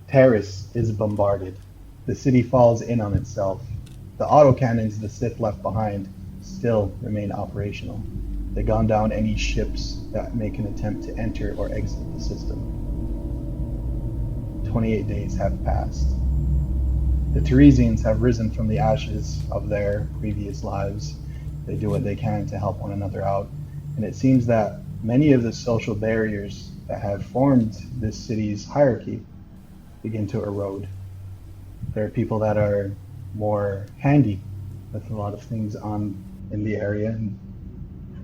Terrace is bombarded. The city falls in on itself. The autocannons the Sith left behind still remain operational. They gun down any ships that make an attempt to enter or exit the system. 28 days have passed. The Teresians have risen from the ashes of their previous lives. They do what they can to help one another out, and it seems that many of the social barriers that have formed this city's hierarchy begin to erode. There are people that are more handy with a lot of things in the area and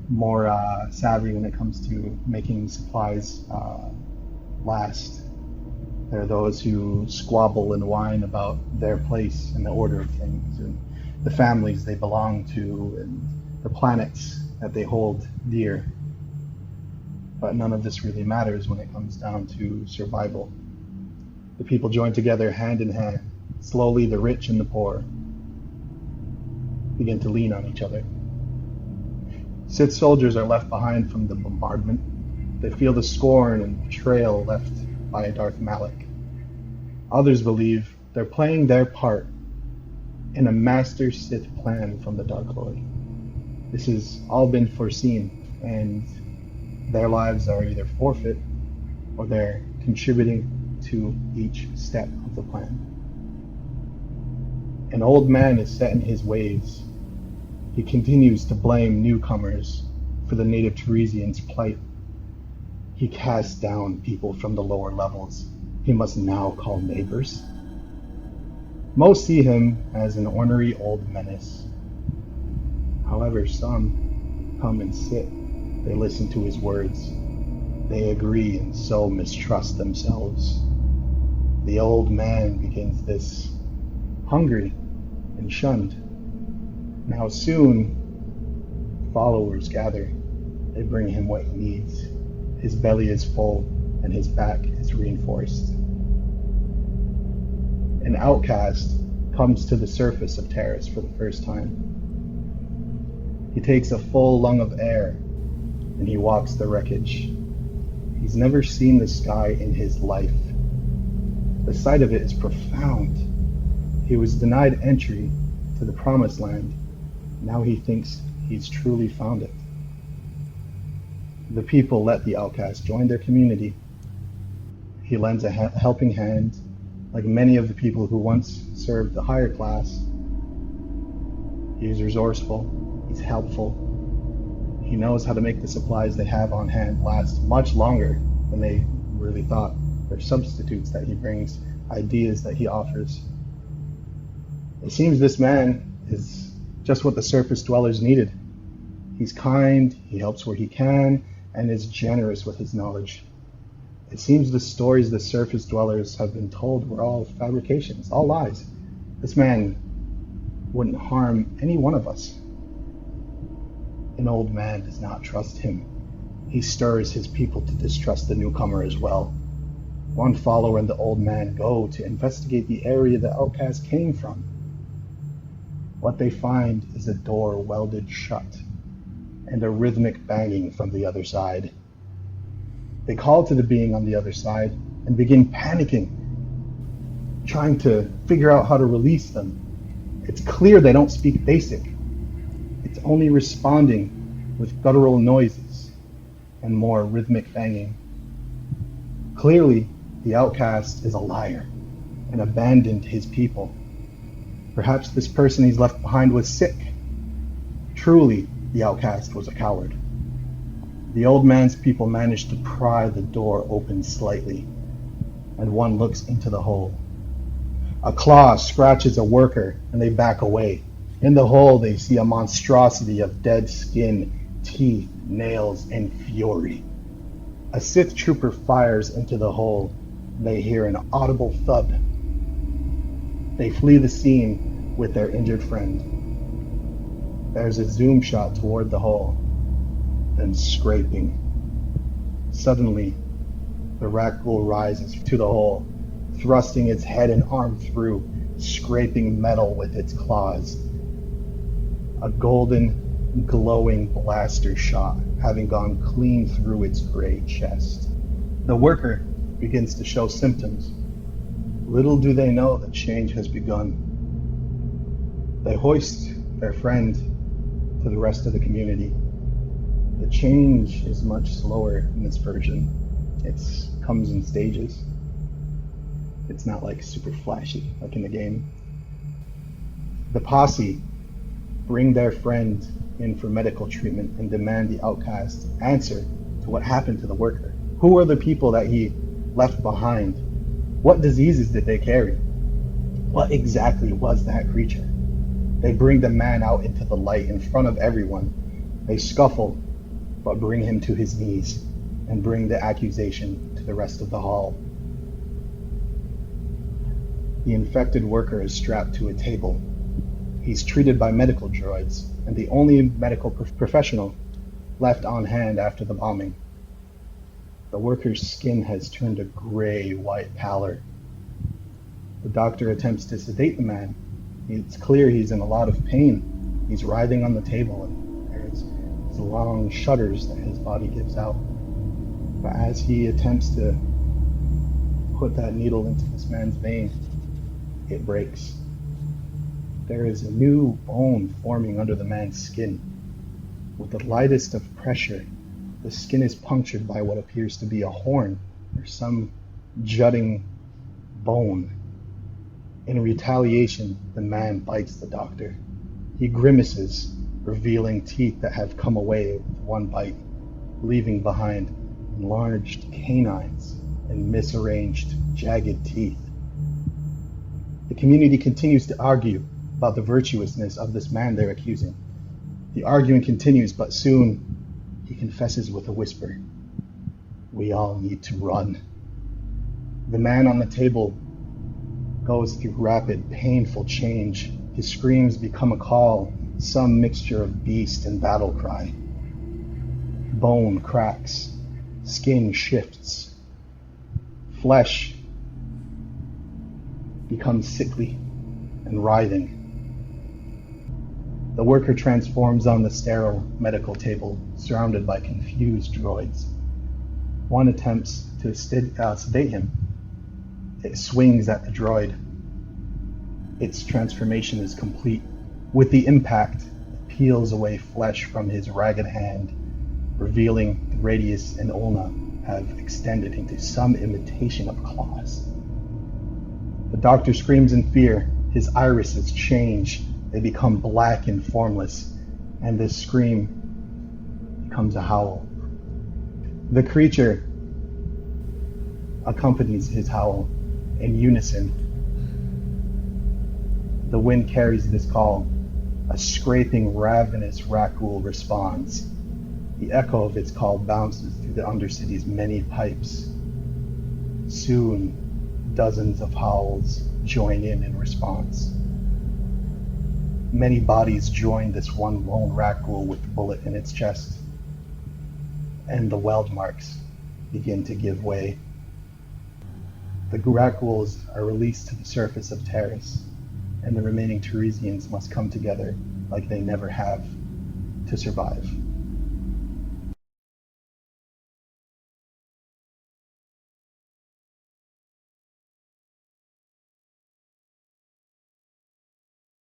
more savvy when it comes to making supplies last. There are those who squabble and whine about their place in the order of things and the families they belong to and the planets that they hold dear. But none of this really matters when it comes down to survival. The people join together hand in hand. Slowly, the rich and the poor begin to lean on each other. Sith soldiers are left behind from the bombardment. They feel the scorn and betrayal left by Darth Malak. Others believe they're playing their part in a master Sith plan from the Dark Lord. This has all been foreseen, and their lives are either forfeit or they're contributing to each step of the plan. An old man is set in his ways. He continues to blame newcomers for the native Teresians' plight. He casts down people from the lower levels he must now call neighbors. Most see him as an ornery old menace. However, some come and sit. They listen to his words. They agree and so mistrust themselves. The old man begins this hungry and shunned. Now soon, followers gather. They bring him what he needs. His belly is full and his back is reinforced. An outcast comes to the surface of Terrace for the first time. He takes a full lung of air and he walks the wreckage. He's never seen the sky in his life. The sight of it is profound. He was denied entry to the promised land. Now he thinks he's truly found it. The people let the outcast join their community. He lends a helping hand, like many of the people who once served the higher class. He's resourceful, he's helpful. He knows how to make the supplies they have on hand last much longer than they really thought. They're substitutes that he brings, ideas that he offers. It seems this man is just what the surface dwellers needed. He's kind, he helps where he can, and is generous with his knowledge. It seems the stories the surface dwellers have been told were all fabrications, all lies. This man wouldn't harm any one of us. An old man does not trust him. He stirs his people to distrust the newcomer as well. One follower and the old man go to investigate the area the outcast came from. What they find is a door welded shut and a rhythmic banging from the other side. They call to the being on the other side and begin panicking, trying to figure out how to release them. It's clear they don't speak basic. It's only responding with guttural noises and more rhythmic banging. Clearly, the outcast is a liar and abandoned his people. Perhaps this person he's left behind was sick. Truly, the outcast was a coward. The old man's people managed to pry the door open slightly, and one looks into the hole. A claw scratches a worker, and they back away. In the hole, they see a monstrosity of dead skin, teeth, nails, and fury. A Sith trooper fires into the hole. They hear an audible thud. They flee the scene with their injured friend. There's a zoom shot toward the hole, then scraping, Suddenly, the rat ghoul rises to the hole, thrusting its head and arm through, scraping metal with its claws. A golden, glowing blaster shot having gone clean through its gray chest. The worker begins to show symptoms. Little do they know that change has begun. They hoist their friend to the rest of the community. The change is much slower in this version. It comes in stages. It's not like super flashy like in the game. The posse bring their friend in for medical treatment and demand the outcast answer to what happened to the worker. Who are the people that he left behind? What diseases did they carry? What exactly was that creature? They bring the man out into the light in front of everyone. They scuffle, but bring him to his knees and bring the accusation to the rest of the hall. The infected worker is strapped to a table. He's treated by medical droids and the only medical professional left on hand after the bombing. The worker's skin has turned a gray-white pallor. The doctor attempts to sedate the man. It's clear he's in a lot of pain. He's writhing on the table, and there's these long shudders that his body gives out. But as he attempts to put that needle into this man's vein, it breaks. There is a new bone forming under the man's skin. With the lightest of pressure, the skin is punctured by what appears to be a horn or some jutting bone. In retaliation, the man bites the doctor. He grimaces, revealing teeth that have come away with one bite, leaving behind enlarged canines and misarranged, jagged teeth. The community continues to argue about the virtuousness of this man they're accusing. The argument continues, but soon he confesses with a whisper, "We all need to run." The man on the table goes through rapid, painful change. His screams become a call, some mixture of beast and battle cry. Bone cracks, skin shifts, flesh becomes sickly and writhing. The worker transforms on the sterile medical table, surrounded by confused droids. One attempts to sedate him. It swings at the droid. Its transformation is complete. With the impact, it peels away flesh from his ragged hand, revealing the radius and ulna have extended into some imitation of claws. The doctor screams in fear. His irises change. They become black and formless, and this scream becomes a howl. The creature accompanies his howl in unison. The wind carries this call. A scraping, ravenous rat ghoul responds. The echo of its call bounces through the Undercity's many pipes. Soon, dozens of howls join in response. Many bodies join this one lone rat ghoul with the bullet in its chest, and the weld marks begin to give way. The rat ghouls are released to the surface of Terrace, and the remaining Teresians must come together like they never have to survive.